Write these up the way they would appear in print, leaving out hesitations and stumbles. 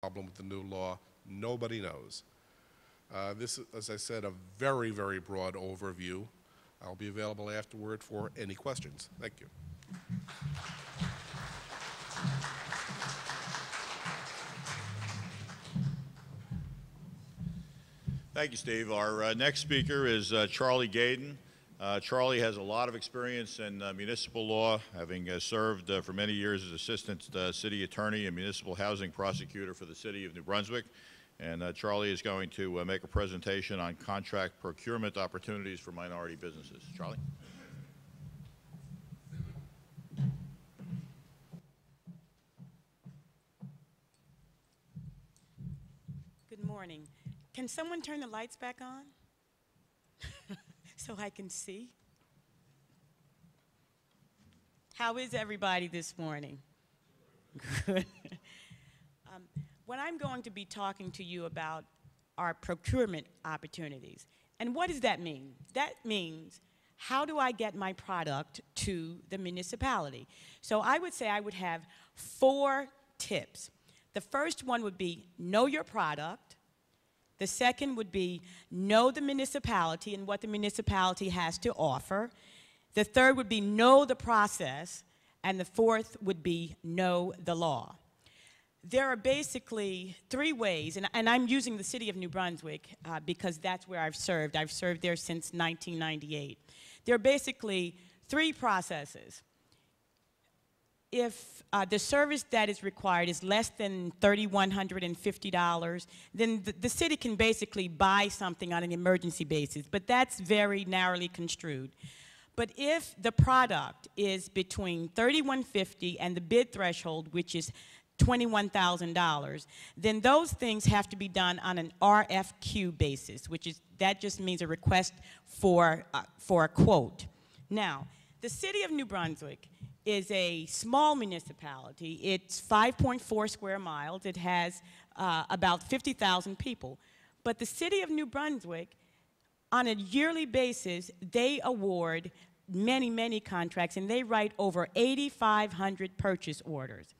problem with the new law, nobody knows. This is, as I said, a very, very broad overview. I'll be available afterward for any questions. Thank you. Thank you, Steve. Our next speaker is Charlie Gaydon. Charlie has a lot of experience in municipal law, having served for many years as Assistant City Attorney and Municipal Housing Prosecutor for the City of New Brunswick. And Charlie is going to make a presentation on contract procurement opportunities for minority businesses. Charlie? Good morning. Can someone turn the lights back on so I can see? How is everybody this morning? Good. What I'm going to be talking to you about are procurement opportunities. And what does that mean? That means, how do I get my product to the municipality? So I would say I would have 4 tips. The first one would be know your product. The second would be know the municipality and what the municipality has to offer. The third would be know the process. And the fourth would be know the law. There are basically 3 ways, and I'm using the city of New Brunswick because that's where I've served. I've served there since 1998. There are basically 3 processes. If the service that is required is less than $3,150, then the city can basically buy something on an emergency basis, but that's very narrowly construed. But if the product is between $3,150 and the bid threshold, which is $21,000, then those things have to be done on an RFQ basis, that just means a request for a quote. Now, the city of New Brunswick is a small municipality. It's 5.4 square miles. It has about 50,000 people. But the city of New Brunswick, on a yearly basis, they award many, many contracts, and they write over 8,500 purchase orders.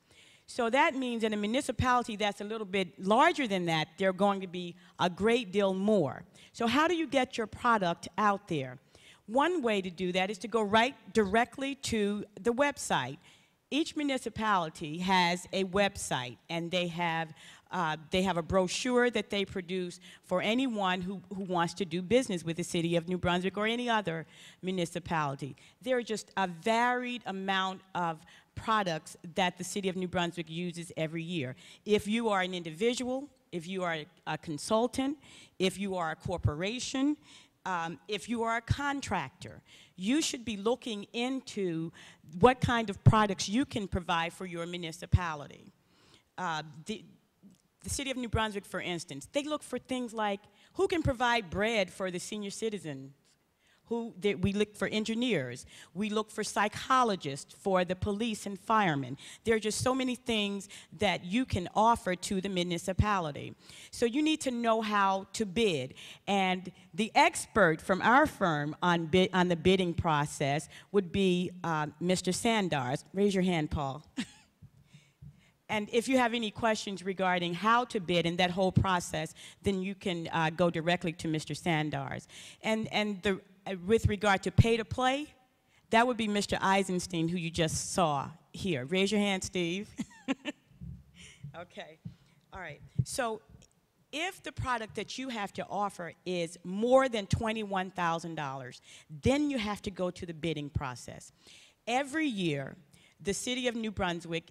So that means in a municipality that's a little bit larger than that, they're going to be a great deal more. So how do you get your product out there? One way to do that is to go right directly to the website. Each municipality has a website, and they have a brochure that they produce for anyone who wants to do business with the city of New Brunswick or any other municipality. There are just a varied amount of products that the city of New Brunswick uses every year. If you are an individual, if you are a consultant, if you are a corporation, if you are a contractor, you should be looking into what kind of products you can provide for your municipality. The city of New Brunswick, for instance, they look for things like who can provide bread for the senior citizens. We look for engineers. We look for psychologists for the police and firemen. There are just so many things that you can offer to the municipality. So you need to know how to bid. And the expert from our firm on the bidding process would be Mr. Sandars. Raise your hand, Paul. And if you have any questions regarding how to bid and that whole process, then you can go directly to Mr. Sandars. With regard to pay-to-play, that would be Mr. Eisenstein, who you just saw here. Raise your hand, Steve. Okay. All right. So if the product that you have to offer is more than $21,000, then you have to go to the bidding process. Every year, the city of New Brunswick,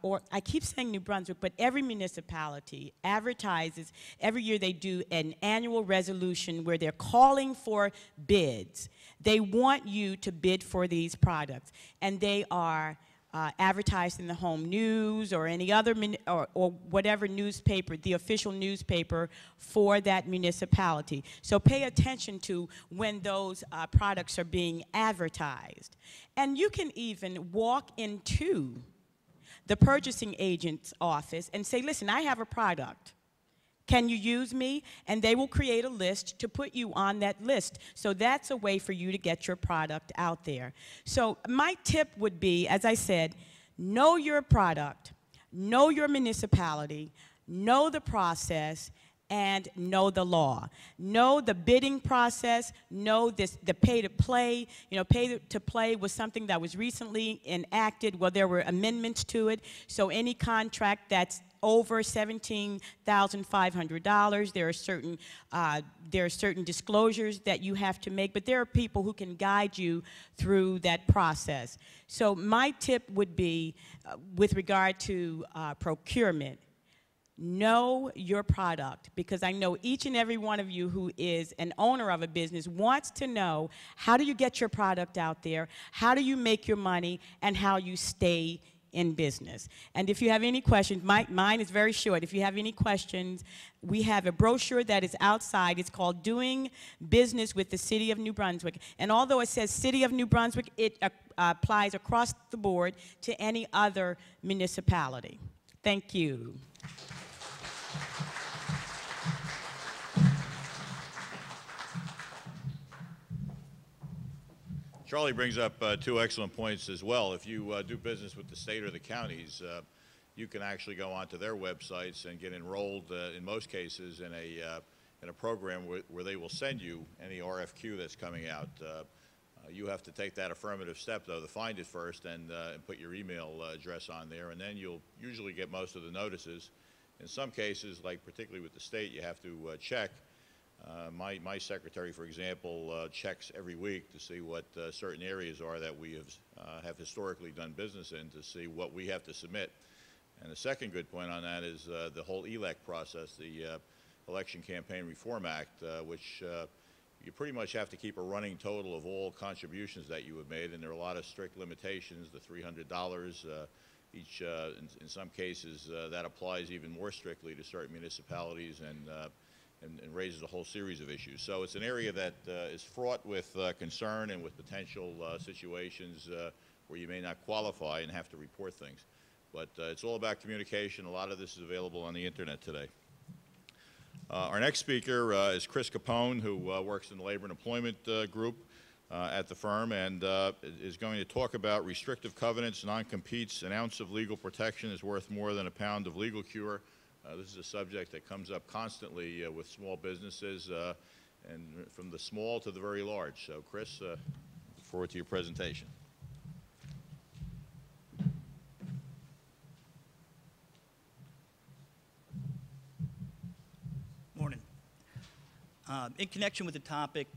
or I keep saying New Brunswick, but every municipality advertises, every year they do an annual resolution where they're calling for bids. They want you to bid for these products, and they are advertised in the home news or any other, or whatever newspaper, the official newspaper for that municipality. So pay attention to when those products are being advertised. And you can even walk into the purchasing agent's office and say, listen, I have a product. Can you use me? And they will create a list to put you on that list. So that's a way for you to get your product out there. So my tip would be, as I said, know your product, know your municipality, know the process, and know the law. Know the bidding process, know the pay to play. You know, pay to play was something that was recently enacted. Well, there were amendments to it. So any contract that's over $17,500, there are certain disclosures that you have to make, but there are people who can guide you through that process. So my tip would be, with regard to procurement, know your product, because I know each and every one of you who is an owner of a business wants to know, how do you get your product out there, how do you make your money, and how you stay in business. And if you have any questions, mine is very short. If you have any questions, we have a brochure that is outside. It's called Doing Business with the City of New Brunswick. And although it says City of New Brunswick, it applies across the board to any other municipality. Thank you. Charlie brings up two excellent points as well. If you do business with the state or the counties, you can actually go onto their websites and get enrolled, in most cases, in a program where they will send you any RFQ that's coming out. You have to take that affirmative step, though, to find it first and put your email address on there, and then you'll usually get most of the notices. In some cases, like particularly with the state, you have to check. My secretary, for example, checks every week to see what certain areas are that we have historically done business in, to see what we have to submit. And the second good point on that is the whole ELEC process, the Election Campaign Reform Act, which you pretty much have to keep a running total of all contributions that you have made, and there are a lot of strict limitations, the $300 each. In some cases, that applies even more strictly to certain municipalities, and raises a whole series of issues. So it's an area that is fraught with concern and with potential situations where you may not qualify and have to report things. But it's all about communication. A lot of this is available on the internet today. Our next speaker is Chris Capone, who works in the Labor and Employment Group at the firm, and is going to talk about restrictive covenants, non-competes. An ounce of legal protection is worth more than a pound of legal cure. This is a subject that comes up constantly with small businesses, and from the small to the very large. So, Chris, look forward to your presentation. Morning. In connection with the topic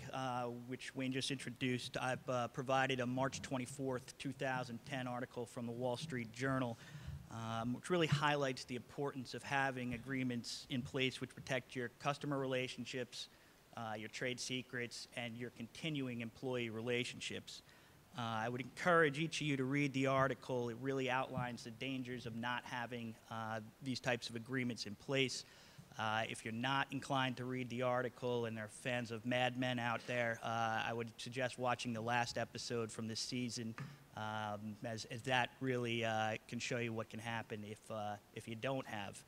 which Wayne just introduced, I've provided a March 24th, 2010 article from the Wall Street Journal, which really highlights the importance of having agreements in place which protect your customer relationships, your trade secrets, and your continuing employee relationships. I would encourage each of you to read the article. It really outlines the dangers of not having these types of agreements in place. If you're not inclined to read the article and are fans of Mad Men out there, I would suggest watching the last episode from this season, as that really can show you what can happen if you don't have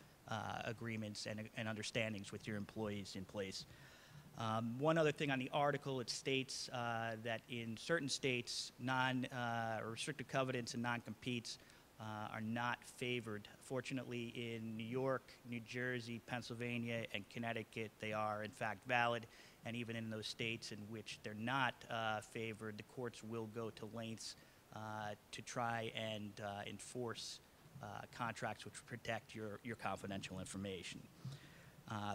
agreements and understandings with your employees in place. One other thing on the article, it states that in certain states, restrictive covenants and non-competes are not favored. Fortunately, in New York, New Jersey, Pennsylvania, and Connecticut, they are in fact valid. And even in those states in which they're not favored, the courts will go to lengths to try and enforce contracts which protect your confidential information.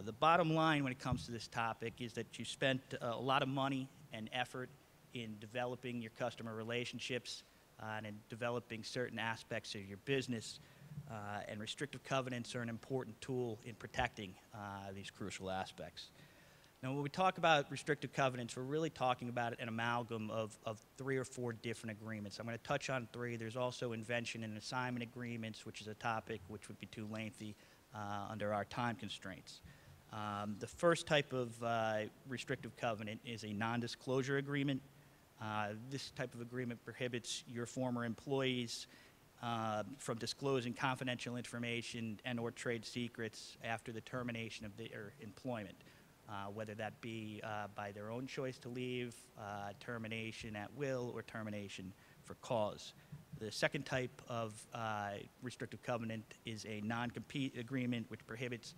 The bottom line when it comes to this topic is that you spent a lot of money and effort in developing your customer relationships and in developing certain aspects of your business, and restrictive covenants are an important tool in protecting these crucial aspects. Now, when we talk about restrictive covenants, we're really talking about an amalgam of 3 or 4 different agreements. I'm going to touch on 3. There's also invention and assignment agreements, which is a topic which would be too lengthy under our time constraints. The first type of restrictive covenant is a non-disclosure agreement. This type of agreement prohibits your former employees from disclosing confidential information and or trade secrets after the termination of their employment, whether that be by their own choice to leave, termination at will, or termination for cause. The second type of restrictive covenant is a non-compete agreement, which prohibits